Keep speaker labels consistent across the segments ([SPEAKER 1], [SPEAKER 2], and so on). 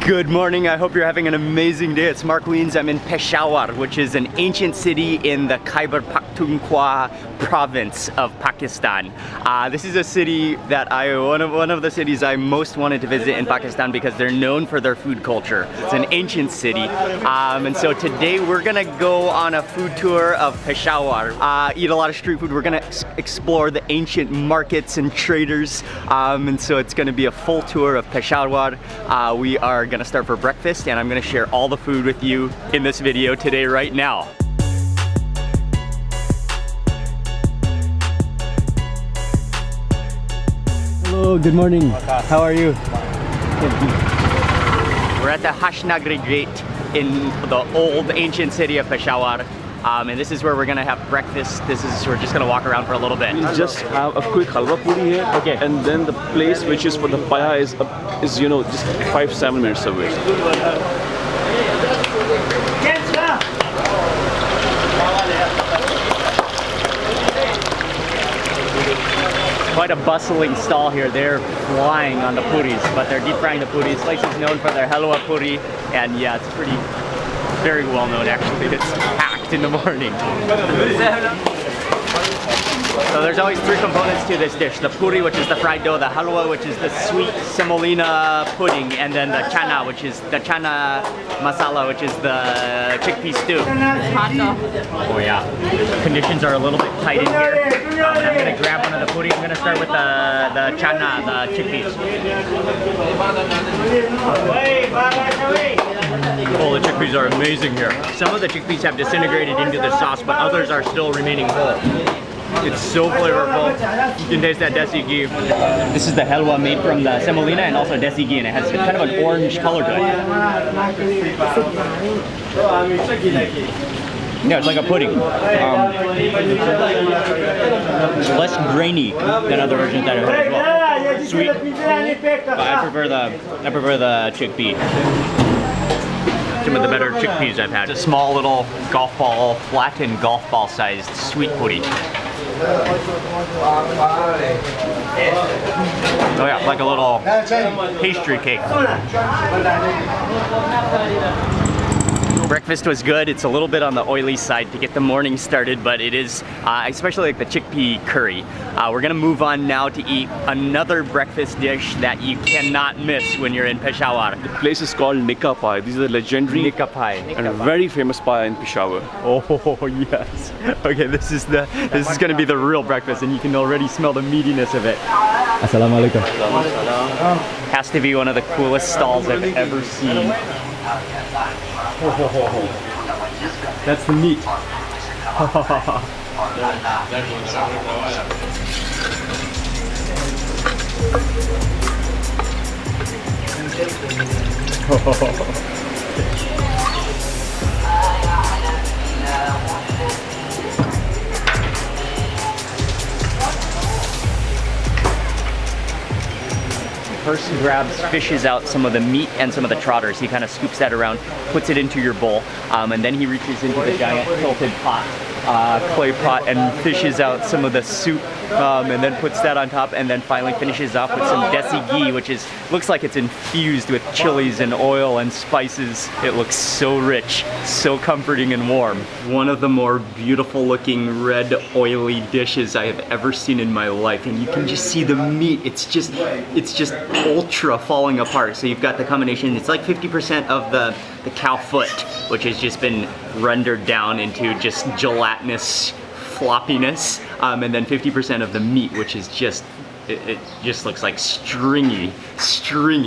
[SPEAKER 1] Good morning, I hope you're having an amazing day. It's Mark Weens. I'm in Peshawar, which is an ancient city in the Khyber Pakhtunkhwa province of Pakistan. This is a city that one of the cities I most wanted to visit in Pakistan because they're known for their food culture. It's an ancient city. And so today we're gonna go on a food tour of Peshawar, eat a lot of street food. We're gonna explore the ancient markets and traders. And so it's gonna be a full tour of Peshawar. We are gonna start for breakfast and I'm gonna share all the food with you in this video today right now. Hello, good morning. How are you? We're at the Hashnagri Gate in the old ancient city of Peshawar. And this is where we're gonna have breakfast. We're just gonna walk around for a little bit.
[SPEAKER 2] We just have a quick Halwa puri here.
[SPEAKER 1] Okay.
[SPEAKER 2] And then the place which is for the paya is you know, just 5-7 minutes away.
[SPEAKER 1] Quite a bustling stall here. They're flying on the puris, but they're deep frying the puris. This place is known for their Halwa puri, and yeah, it's very well known actually. It's packed in the morning. So there's always three components to this dish. The puri, which is the fried dough, the halwa, which is the sweet semolina pudding, and then the chana, which is the chana masala, which is the chickpea stew. Oh yeah, conditions are a little bit tight in here. And I'm gonna grab one of the puri. I'm gonna start with the chana, the chickpeas. Oh, the chickpeas are amazing here. Some of the chickpeas have disintegrated into the sauce, but others are still remaining whole. It's so flavorful. You can taste that desi ghee. This is the halwa made from the semolina and also desi ghee, and it has kind of an orange color to it. Yeah, it's like a pudding. It's less grainy than other versions that I've had as well. Sweet, but I prefer the chickpea. Some of the better chickpeas I've had. It's a small little golf ball, flattened golf ball sized sweet puri. Oh yeah, like a little pastry cake. Breakfast was good. It's a little bit on the oily side to get the morning started, but it is, especially like the chickpea curry. We're gonna move on now to eat another breakfast dish that you cannot miss when you're in Peshawar.
[SPEAKER 2] The place is called Nika Pai. These are the legendary
[SPEAKER 1] Nika Pai.
[SPEAKER 2] and a very famous pie in Peshawar.
[SPEAKER 1] Oh yes. Okay, this is gonna be the real breakfast, and you can already smell the meatiness of it. Assalam-o-Alaikum. Has to be one of the coolest stalls I've ever seen. That's the meat. Person grabs, fishes out some of the meat and some of the trotters. He kind of scoops that around, puts it into your bowl, and then he reaches into the giant tilted pot, clay pot, and fishes out some of the soup, and then puts that on top, and then finally finishes off with some desi ghee, which looks like it's infused with chilies and oil and spices. It looks so rich, so comforting and warm. One of the more beautiful looking red oily dishes I have ever seen in my life, and you can just see the meat. It's just ultra falling apart. So you've got the combination, it's like 50% of the cow foot, which has just been rendered down into just gelatinous floppiness, and then 50% of the meat, which is just, it just looks like stringy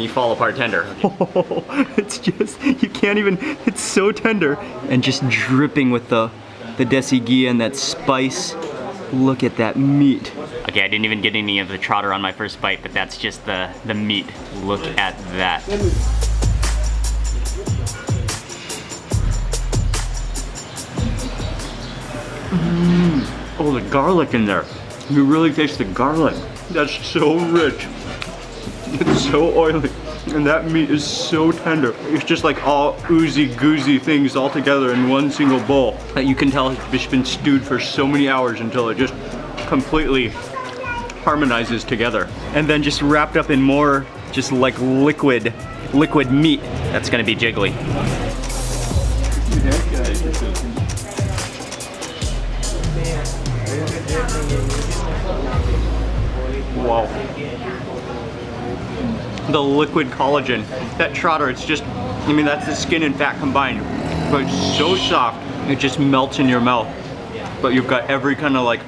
[SPEAKER 1] fall apart tender. Oh, it's just, you can't even, it's so tender and just dripping with the desi ghee and that spice. Look at that meat. Okay, I didn't even get any of the trotter on my first bite, but that's just the meat. Look at that. Oh, the garlic in there. You really taste the garlic. That's so rich. It's so oily. And that meat is so tender. It's just like all oozy goozy things all together in one single bowl that you can tell it's just been stewed for so many hours until it just completely harmonizes together. And then just wrapped up in more just like liquid liquid meat that's gonna be jiggly. Wow. The liquid collagen. That trotter, it's just, I mean, that's the skin and fat combined, but it's so soft, it just melts in your mouth. But you've got every kind of like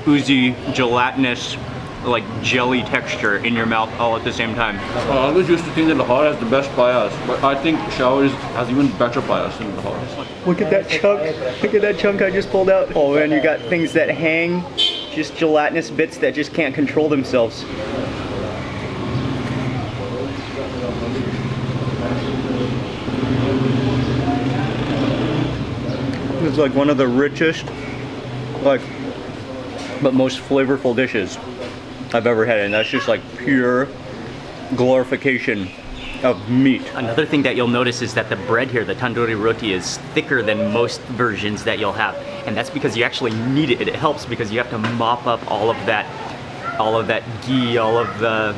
[SPEAKER 1] oozy, gelatinous, like jelly texture in your mouth all at the same time.
[SPEAKER 2] I always used to think that Lahore has the best payas, but I think Peshawar has even better payas than Lahore.
[SPEAKER 1] Look at that chunk. Look at that chunk I just pulled out. Oh, and you got things that hang, just gelatinous bits that just can't control themselves. It's like one of the richest, but most flavorful dishes I've ever had, and that's just like pure glorification of meat. Another thing that you'll notice is that the bread here, the tandoori roti, is thicker than most versions that you'll have, and that's because you actually need it. It helps because you have to mop up all of that ghee, all of the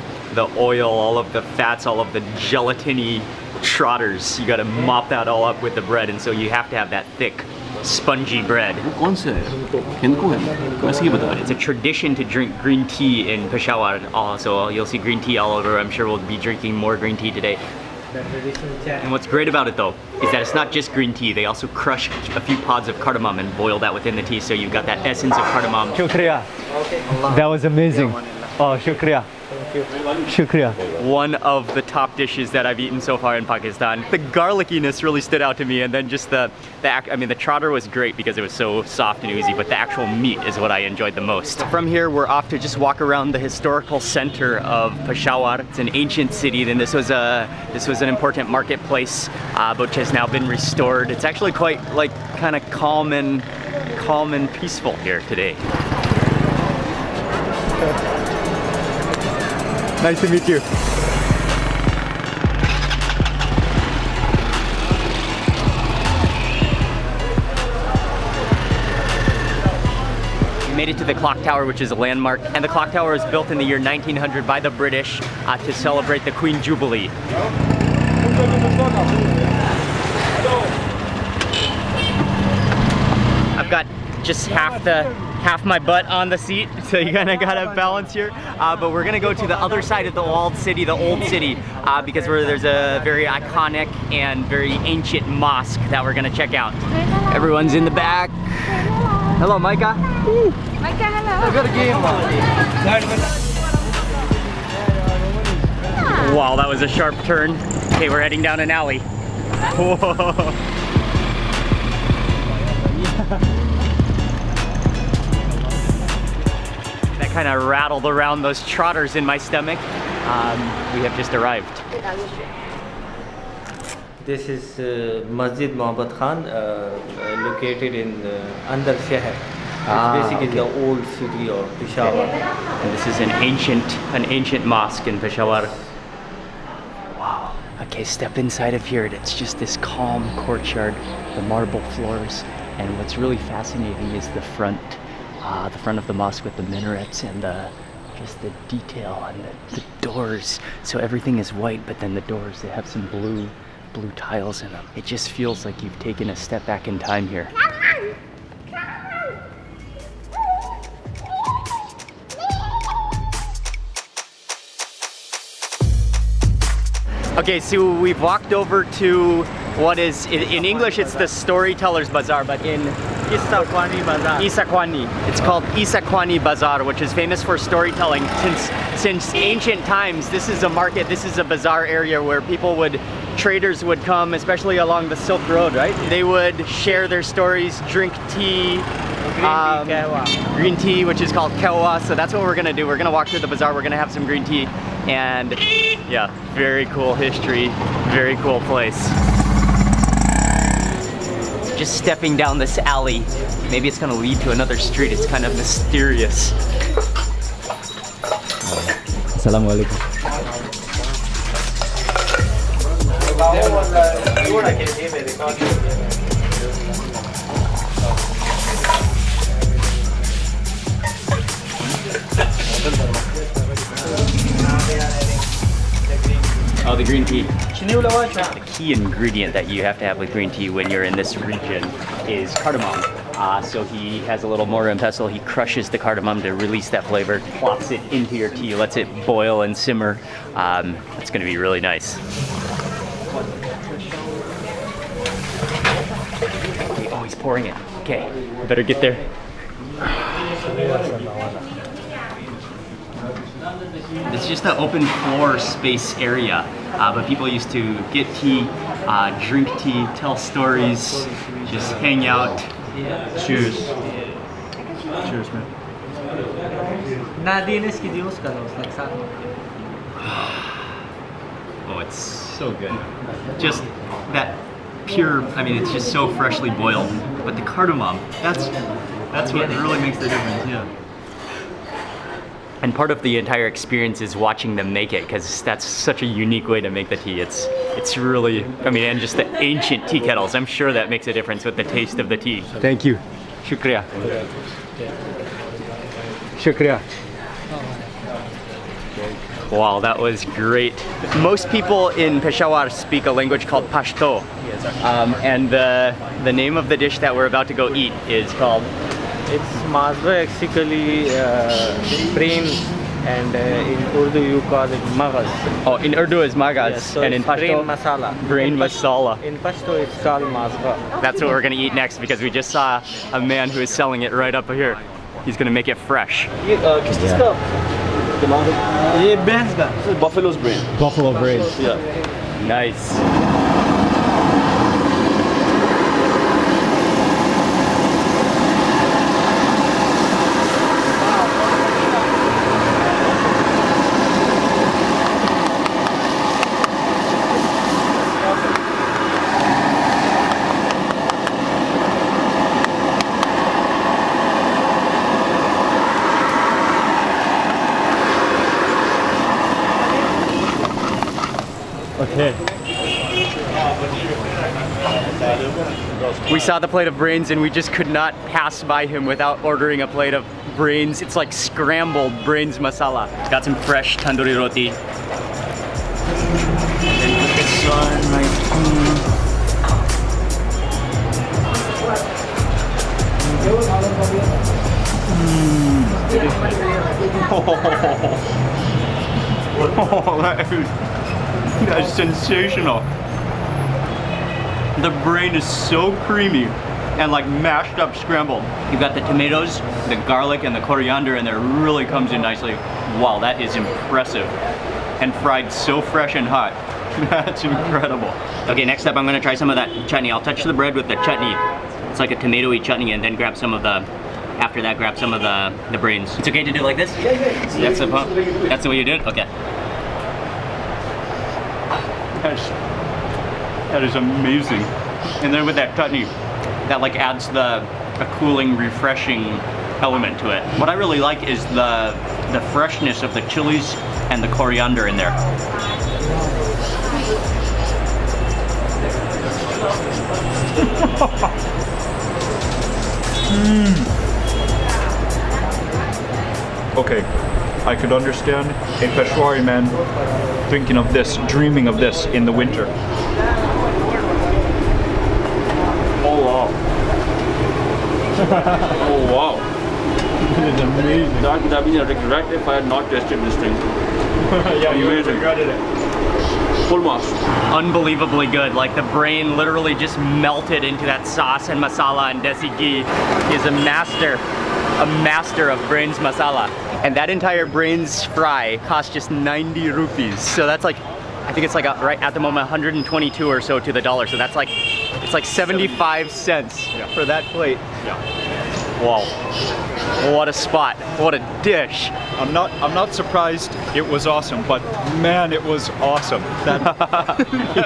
[SPEAKER 1] oil, all of the fats, all of the gelatiny trotters. You got to mop that all up with the bread, and so you have to have that thick, spongy bread. It's a tradition to drink green tea in Peshawar. Also, you'll see green tea all over. I'm sure we'll be drinking more green tea today. And what's great about it though, is that it's not just green tea. They also crush a few pods of cardamom and boil that within the tea, so you've got that essence of cardamom. Shukriya. That was amazing. Oh, shukriya. Shukriya. One of the top dishes that I've eaten so far in Pakistan. The garlickiness really stood out to me, and then just the trotter was great because it was so soft and oozy, but the actual meat is what I enjoyed the most. From here, we're off to just walk around the historical center of Peshawar. It's an ancient city, and this was an important marketplace, which has now been restored. It's actually quite like kind of calm and peaceful here today. Nice to meet you. We made it to the clock tower, which is a landmark, and the clock tower was built in the year 1900 by the British to celebrate the Queen Jubilee. I've got just half my butt on the seat, so you kind of gotta balance here. But we're gonna go to the other side of the walled city, the old city, because there's a very iconic and very ancient mosque that we're gonna check out. Everyone's in the back. Hello, Micah.
[SPEAKER 3] Micah, hello.
[SPEAKER 1] I got a game. Wow, that was a sharp turn. Okay, we're heading down an alley. Whoa. Kind of rattled around those trotters in my stomach. We have just arrived.
[SPEAKER 4] This is Masjid Muhammad Khan, located in Andar Sheher. It's basically the old city of Peshawar.
[SPEAKER 1] And this is an ancient mosque in Peshawar. Wow. Okay, step inside of here. It's just this calm courtyard, the marble floors, and what's really fascinating is the front of the mosque with the minarets and just the detail and the doors. So everything is white, but then the doors, they have some blue tiles in them. It just feels like you've taken a step back in time here. Okay, so we've walked over to what is, in English it's the Storyteller's Bazaar, but in
[SPEAKER 4] Isakwani Bazaar.
[SPEAKER 1] Isakwani. It's called Isakwani Bazaar, which is famous for storytelling. Since ancient times, this is a market, this is a bazaar area where traders would come, especially along the Silk Road, right? They would share their stories, drink tea, green tea, which is called kehwa. So that's what we're gonna do. We're gonna walk through the bazaar, we're gonna have some green tea, and yeah, very cool history, very cool place. Just stepping down this alley. Maybe it's gonna lead to another street. It's kind of mysterious. Assalamu-Alaikum. Oh, the green tea. The key ingredient that you have to have with green tea when you're in this region is cardamom. So he has a little mortar and pestle. He crushes the cardamom to release that flavor, plops it into your tea, lets it boil and simmer. It's going to be really nice. Oh, he's pouring it. Okay, better get there. It's just an open floor space area, but people used to get tea, drink tea, tell stories, just hang out. Cheers. Cheers, man. Oh, it's so good. Just that pure, I mean, it's just so freshly boiled. But the cardamom, that's what really makes the difference, yeah. And part of the entire experience is watching them make it, because that's such a unique way to make the tea. It's really, I mean, and just the ancient tea kettles, I'm sure that makes a difference with the taste of the tea. Thank you. Shukriya. Shukriya. Wow, that was great. Most people in Peshawar speak a language called Pashto. And the name of the dish that we're about to go eat is called?
[SPEAKER 4] It's mazba, basically brain, and in Urdu you call it maghaz.
[SPEAKER 1] Oh, in Urdu is maghaz,
[SPEAKER 4] Yes, so
[SPEAKER 1] and in Pashto?
[SPEAKER 4] brain masala.
[SPEAKER 1] Brain masala.
[SPEAKER 4] In Pashto it's called mazba.
[SPEAKER 1] That's what we're gonna eat next, because we just saw a man who is selling it right up here. He's gonna make it fresh.
[SPEAKER 2] Buffalo's brain.
[SPEAKER 1] Buffalo brain.
[SPEAKER 2] Yeah.
[SPEAKER 1] Nice. Okay. We saw the plate of brains and we just could not pass by him without ordering a plate of brains. It's like scrambled brains masala. Got some fresh tandoori roti. And then put this on my That's sensational. The brain is so creamy and like mashed up scrambled. You've got the tomatoes, the garlic, and the coriander, and it really comes in nicely. Wow, that is impressive. And fried so fresh and hot. That's incredible. Okay, next up I'm gonna try some of that chutney. I'll touch the bread with the chutney. It's like a tomatoey chutney, and then grab some of the, after that, grab some of the brains. It's okay to do like this? Yeah. That's the way you do it? Okay. That is amazing. And then with that chutney, that like adds a cooling, refreshing element to it. What I really like is the freshness of the chilies and the coriander in there.
[SPEAKER 3] Okay, I could understand a Peshawari man thinking of this, dreaming of this in the winter.
[SPEAKER 2] Oh wow. Oh wow.
[SPEAKER 3] It is amazing.
[SPEAKER 2] That would have been a regret if I had not tasted this thing.
[SPEAKER 3] Yeah, you would have regretted it.
[SPEAKER 2] Full marks.
[SPEAKER 1] Unbelievably good. Like the brain literally just melted into that sauce and masala and desi ghee. He is a master of brains masala. And that entire brains fry costs just 90 rupees. So that's like, I think it's like right at the moment 122 or so to the dollar. So that's like, it's like 75 cents for that plate.
[SPEAKER 3] Yeah.
[SPEAKER 1] Wow. What a spot. What a dish.
[SPEAKER 3] I'm not surprised it was awesome, but man, it was awesome. That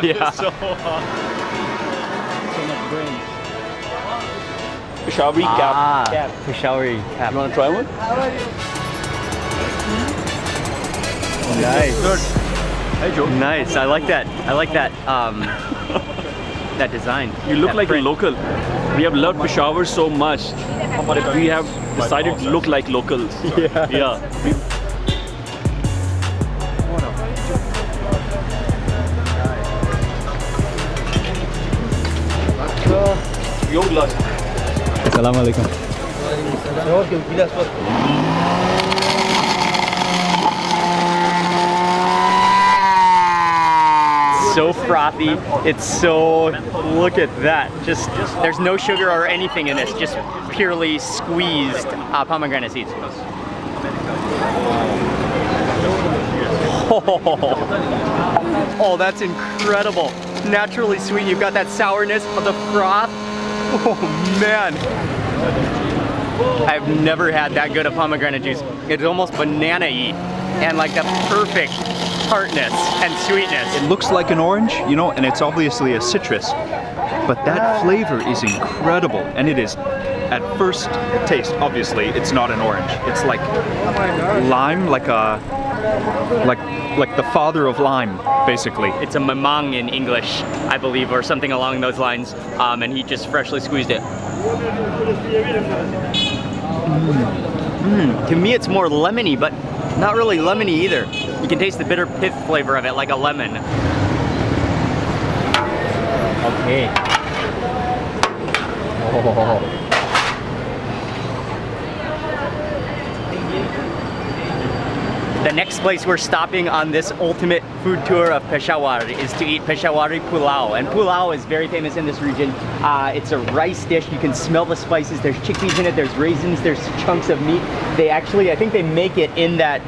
[SPEAKER 1] Yeah.
[SPEAKER 3] is so awesome. So much brains.
[SPEAKER 2] Peshawari cap.
[SPEAKER 1] Peshawari cap.
[SPEAKER 2] You want to try one?
[SPEAKER 1] Nice.
[SPEAKER 2] Good. Hey Joe.
[SPEAKER 1] Nice. I like that. I like that. That design.
[SPEAKER 2] You look
[SPEAKER 1] that
[SPEAKER 2] like
[SPEAKER 1] print.
[SPEAKER 2] a local. We have loved Peshawar so much. We have decided to look like locals. Yeah.
[SPEAKER 3] Assalamu-Alaikum.
[SPEAKER 1] So frothy. It's so, look at that. Just, there's no sugar or anything in this, just purely squeezed pomegranate seeds. Oh, that's incredible. Naturally sweet. You've got that sourness of the froth. Oh man. I've never had that good of pomegranate juice. It's almost banana-y and like the perfect tartness and sweetness.
[SPEAKER 3] It looks like an orange, you know, and it's obviously a citrus, but that flavor is incredible, and it is, at first taste, obviously, it's not an orange. It's like lime, like the father of lime, basically.
[SPEAKER 1] It's a mamang in English, I believe, or something along those lines, and he just freshly squeezed it. To me, it's more lemony, but not really lemony either. You can taste the bitter pith flavor of it, like a lemon. Okay. Oh. The next place we're stopping on this ultimate food tour of Peshawar is to eat Peshawari pulao. And pulao is very famous in this region. It's a rice dish. You can smell the spices. There's chickpeas in it. There's raisins. There's chunks of meat. They actually, I think they make it in that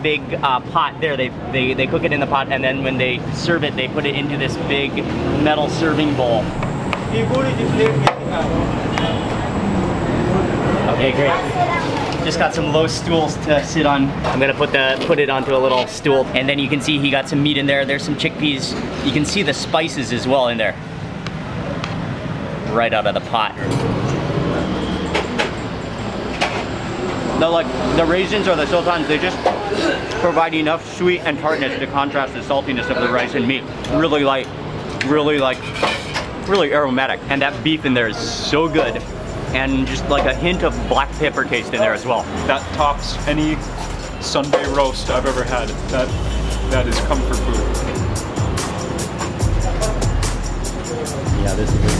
[SPEAKER 1] big pot there. They cook it in the pot, and then when they serve it, they put it into this big metal serving bowl. Okay, great. Just got some low stools to sit on. I'm gonna put it onto a little stool, and then you can see he got some meat in there. There's some chickpeas. You can see the spices as well in there, right out of the pot. The raisins or the sultans, they just provide enough sweet and tartness to contrast the saltiness of the rice and meat. Really light, really aromatic, and that beef in there is so good. And just like a hint of black pepper taste in there as well.
[SPEAKER 3] That tops any Sunday roast I've ever had. That is comfort food.
[SPEAKER 1] Yeah, this is it.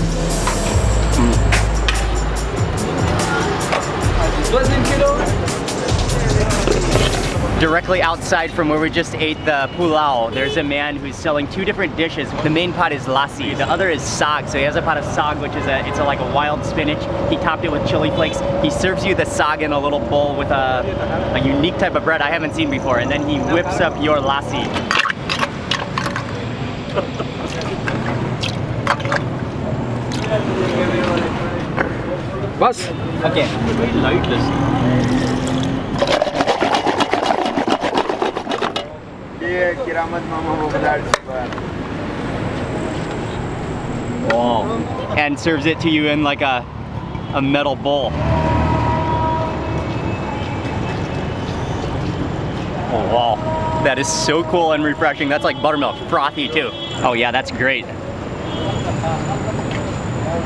[SPEAKER 1] Directly outside from where we just ate the pulao, there's a man who's selling two different dishes. The main pot is lassi, the other is sag. So he has a pot of sag, which is like a wild spinach. He topped it with chili flakes. He serves you the sag in a little bowl with a unique type of bread I haven't seen before, and then he whips up your lassi.
[SPEAKER 2] Bas.
[SPEAKER 1] Okay. Wow. And serves it to you in like a metal bowl. Oh wow. That is so cool and refreshing. That's like buttermilk, frothy too. Oh yeah, that's great.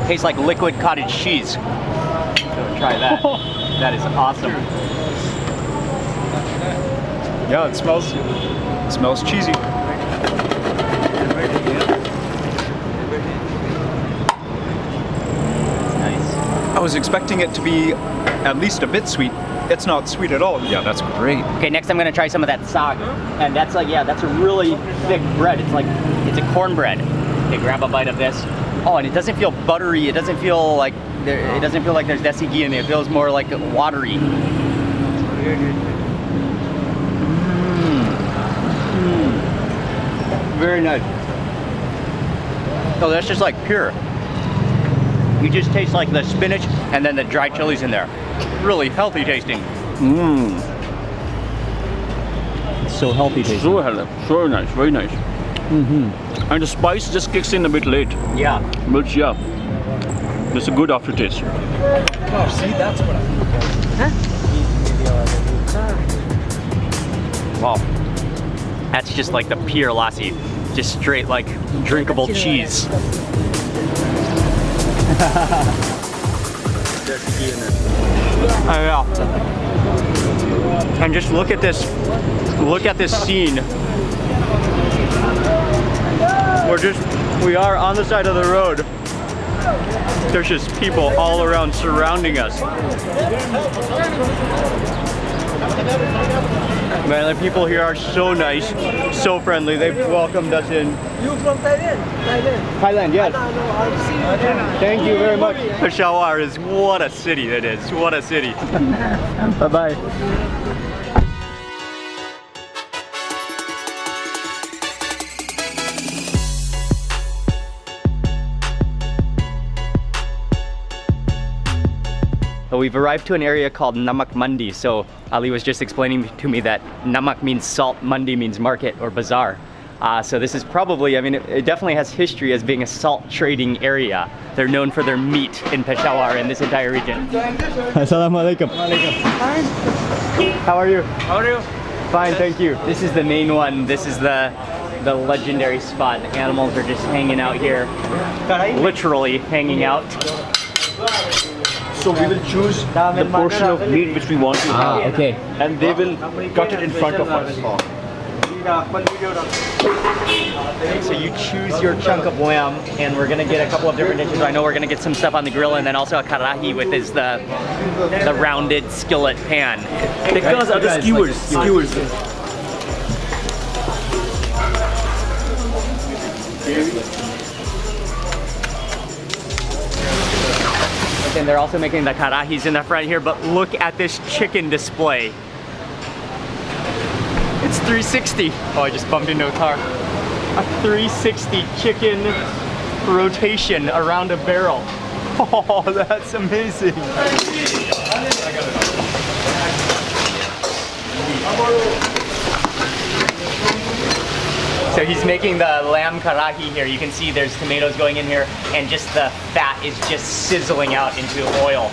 [SPEAKER 1] Tastes like liquid cottage cheese. So try that. That is awesome.
[SPEAKER 3] Yeah, it smells cheesy.
[SPEAKER 1] Nice.
[SPEAKER 3] I was expecting it to be at least a bit sweet. It's not sweet at all. Yeah, that's great.
[SPEAKER 1] Okay, next I'm gonna try some of that sag. And that's like, yeah, that's a really thick bread. It's a cornbread. Okay, grab a bite of this. Oh, and it doesn't feel buttery. It doesn't feel like there's desi ghee in it. It feels more like watery. Very nice. Oh, that's just like pure. You just taste like the spinach and then the dried chilies in there. Really healthy tasting. So healthy tasting.
[SPEAKER 2] So healthy, so nice, very nice. And the spice just kicks in a bit late.
[SPEAKER 1] Yeah.
[SPEAKER 2] But yeah, it's a good aftertaste.
[SPEAKER 3] Oh, see, that's what
[SPEAKER 1] Wow. That's just like the pure lassi. Just straight like drinkable cheese. Yeah. And just look at this scene. We are on the side of the road, There's just people all around surrounding us. Man, the people here are so nice, so friendly. They've welcomed us in.
[SPEAKER 5] You from Thailand?
[SPEAKER 1] Thailand, yes.
[SPEAKER 5] I'll see you again.
[SPEAKER 1] Thank you very much. Peshawar is, what a city it is. What a city. Bye-bye. We've arrived to an area called Namak Mandi. So Ali was just explaining to me that Namak means salt, Mandi means market or bazaar. So this is probably, I mean, it definitely has history as being a salt trading area. They're known for their meat in Peshawar and this entire region. Assalamu-Alaikum. How are you?
[SPEAKER 5] How are you?
[SPEAKER 1] Fine, thank you. This is the main one. This is the legendary spot. The animals are just hanging out here. Literally hanging out.
[SPEAKER 2] So we will choose the portion of meat which we want to have.
[SPEAKER 1] Okay.
[SPEAKER 2] And they will cut it in front of us.
[SPEAKER 1] So you choose your chunk of lamb, and we're gonna get a couple of different dishes. I know we're gonna get some stuff on the grill, and then also a karahi, with is the rounded skillet pan.
[SPEAKER 2] Tikkas are the skewers.
[SPEAKER 1] And they're also making the karahis in the front here, but look at this chicken display. It's 360. Oh, I just bumped into a car. A 360 chicken rotation around a barrel. Oh, that's amazing. So he's making the lamb karahi here. You can see there's tomatoes going in here, and just the fat is just sizzling out into oil.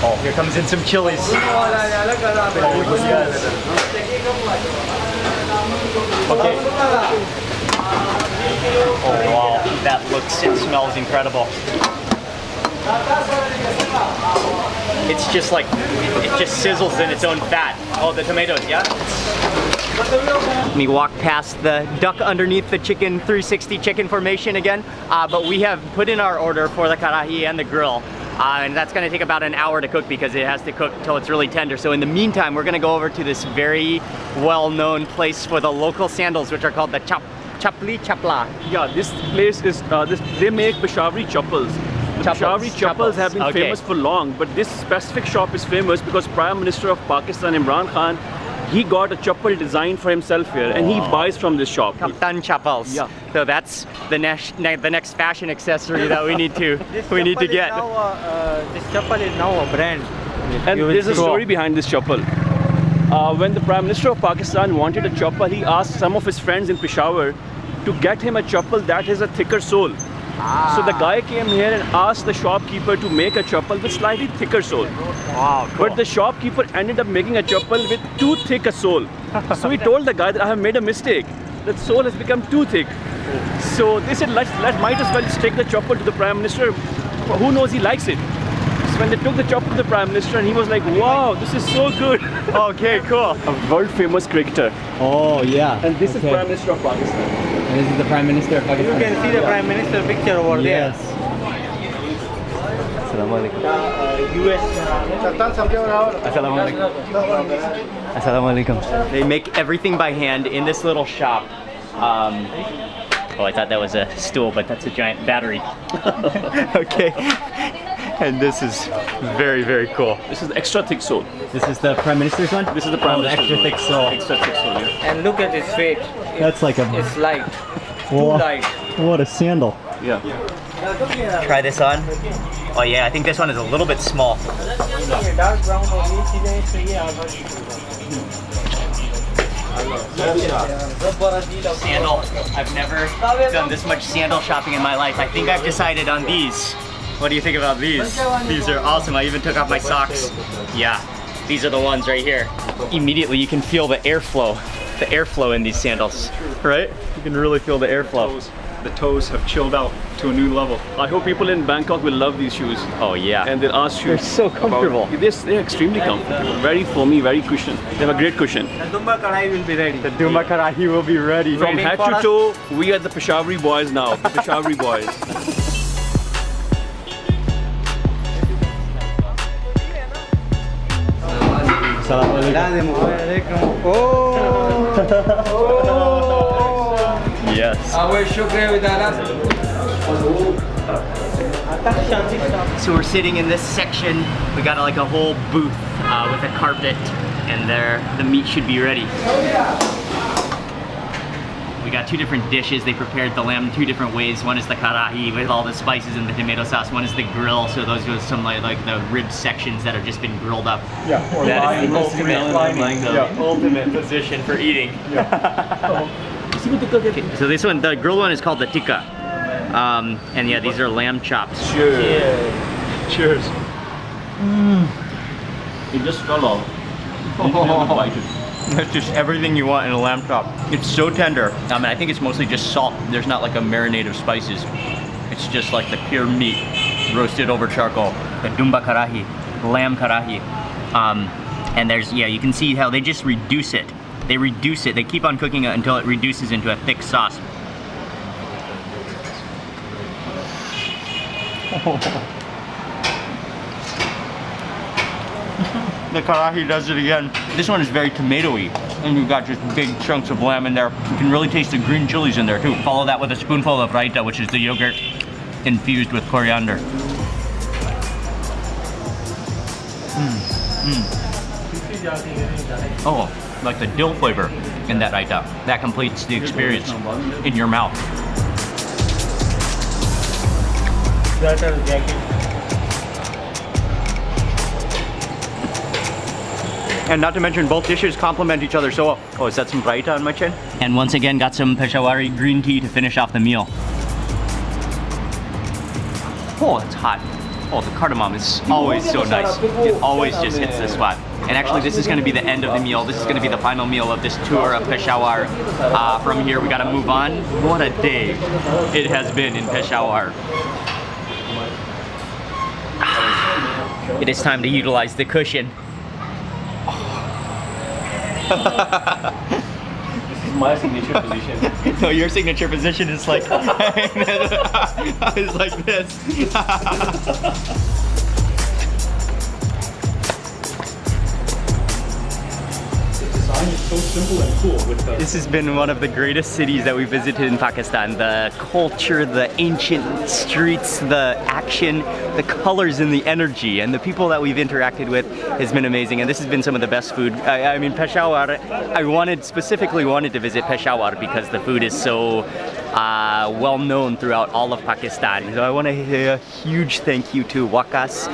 [SPEAKER 1] Oh, here comes in some chilies. Oh, yes. Okay. Oh, wow. That looks and smells incredible. It's just like, it just sizzles in its own fat. Oh, the tomatoes, yeah? We walk past the duck underneath the chicken 360 chicken formation again, but we have put in our order for the karahi and the grill, and that's going to take about an hour to cook because it has to cook till it's really tender. So in the meantime, we're going to go over to this very well-known place for the local sandals, which are called the chapla.
[SPEAKER 2] Yeah, this place is, they make Peshawari chappals. Peshawari chappals have been famous for long, but this specific shop is famous because Prime Minister of Pakistan, Imran Khan, he got a chappal designed for himself here, and he buys from this shop.
[SPEAKER 1] Kaftan chappals.
[SPEAKER 2] Yeah.
[SPEAKER 1] So that's the next fashion accessory that we need to get.
[SPEAKER 4] This chappal is now a brand.
[SPEAKER 2] And there's a story behind this chappal. When the Prime Minister of Pakistan wanted a chappal, he asked some of his friends in Peshawar to get him a chappal that has a thicker sole. So the guy came here and asked the shopkeeper to make a chappal with slightly thicker sole.
[SPEAKER 1] Wow, cool.
[SPEAKER 2] But the shopkeeper ended up making a chappal with too thick a sole. So he told the guy that I have made a mistake. The sole has become too thick. So they said, might as well just take the chappal to the Prime Minister. Who knows, he likes it. So when they took the chappal to the Prime Minister, and he was like, wow, this is so good.
[SPEAKER 1] Okay, cool.
[SPEAKER 2] A world famous cricketer.
[SPEAKER 1] Oh, yeah.
[SPEAKER 2] And this is Prime Minister of Pakistan.
[SPEAKER 1] This is the Prime Minister of Pakistan.
[SPEAKER 4] You can see the Prime Minister picture over there.
[SPEAKER 1] Yes. Assalamu-Alaikum. Assalamu-Alaikum. Assalamu-Alaikum. They make everything by hand in this little shop. Oh, I thought that was a stool, but that's a giant battery. Okay. And this is very, very cool.
[SPEAKER 2] This is the extra thick sole.
[SPEAKER 1] This is the Prime Minister's one?
[SPEAKER 2] This is the Prime Minister's
[SPEAKER 1] extra thick sole.
[SPEAKER 2] Extra thick sole, yeah.
[SPEAKER 4] And look at his feet.
[SPEAKER 1] That's like a...
[SPEAKER 4] It's light. Too light.
[SPEAKER 1] What a sandal.
[SPEAKER 2] Yeah.
[SPEAKER 1] Try this on. Oh yeah, I think this one is a little bit small. Sandal. I've never done this much sandal shopping in my life. I think I've decided on these. What do you think about these? These are awesome. I even took off my socks. Yeah, these are the ones right here. Immediately you can feel the airflow in these sandals, right? You can really feel the airflow.
[SPEAKER 2] The toes have chilled out to a new level. I hope people in Bangkok will love these shoes.
[SPEAKER 1] Oh yeah.
[SPEAKER 2] And they'll ask you.
[SPEAKER 1] They're so comfortable.
[SPEAKER 2] They're extremely comfortable. Very foamy, very cushioned. They have a great cushion.
[SPEAKER 4] The Dumba Kadai will be ready.
[SPEAKER 1] The Dumba Karahi will be ready.
[SPEAKER 2] From head to toe, we are the Peshawari boys now. The Peshawari boys.
[SPEAKER 5] Assalamu-Alaikum.
[SPEAKER 1] Yes. So we're sitting in this section. We got like a whole booth with a carpet, and there the meat should be ready. We got two different dishes. They prepared the lamb two different ways. One is the karahi with all the spices and the tomato sauce. One is the grill, so those are some like the rib sections that have just been grilled up.
[SPEAKER 2] Yeah, or
[SPEAKER 1] that is the
[SPEAKER 2] ultimate,
[SPEAKER 1] ultimate position for eating. Okay, so this one, the grilled one is called the tikka. And yeah, these are lamb chops.
[SPEAKER 2] Cheers. Cheers. It just fell off.
[SPEAKER 1] That's just everything you want in a lamb chop. It's so tender. I think it's mostly just salt. There's not like a marinade of spices. It's just like the pure meat roasted over charcoal. The dumba karahi, lamb karahi. And there's, yeah, you can see how they just reduce it. They reduce it. They keep on cooking it until it reduces into a thick sauce. The karahi does it again. This one is very tomatoey, and you've got just big chunks of lamb in there. You can really taste the green chilies in there too. Follow that with a spoonful of raita, which is the yogurt infused with coriander. Oh, like the dill flavor in that raita. That completes the experience in your mouth. And not to mention, both dishes complement each other so well. Oh, is that some raita on my chin? And once again, got some Peshawari green tea to finish off the meal. Oh, it's hot. Oh, the cardamom is always so nice. It always just hits the spot. And actually, this is going to be the end of the meal. This is going to be the final meal of this tour of Peshawar. From here, we got to move on. What a day it has been in Peshawar. It is time to utilize the cushion.
[SPEAKER 2] This is my signature position.
[SPEAKER 1] No, your signature position is like is like this.
[SPEAKER 2] It's so simple and cool.
[SPEAKER 1] This has been one of the greatest cities that we visited in Pakistan. The culture, the ancient streets, the action, the colors and the energy, and the people that we've interacted with has been amazing. And this has been some of the best food. I mean, Peshawar, I specifically wanted to visit Peshawar because the food is so well known throughout all of Pakistan. So I want to say a huge thank you to Waqas.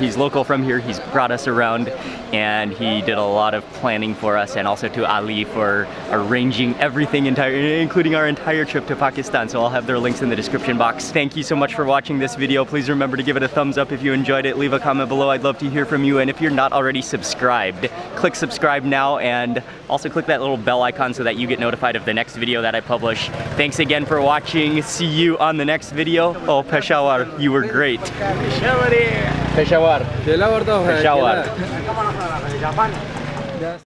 [SPEAKER 1] He's local from here. He's brought us around, and he did a lot of planning for us, and also to Ali for arranging everything, including our entire trip to Pakistan. So I'll have their links in the description box. Thank you so much for watching this video. Please remember to give it a thumbs up if you enjoyed it. Leave a comment below. I'd love to hear from you. And if you're not already subscribed, click subscribe now, and also click that little bell icon so that you get notified of the next video that I publish. Thanks again for watching. See you on the next video. Oh, Peshawar, you were great. Peshawar. Peshawar.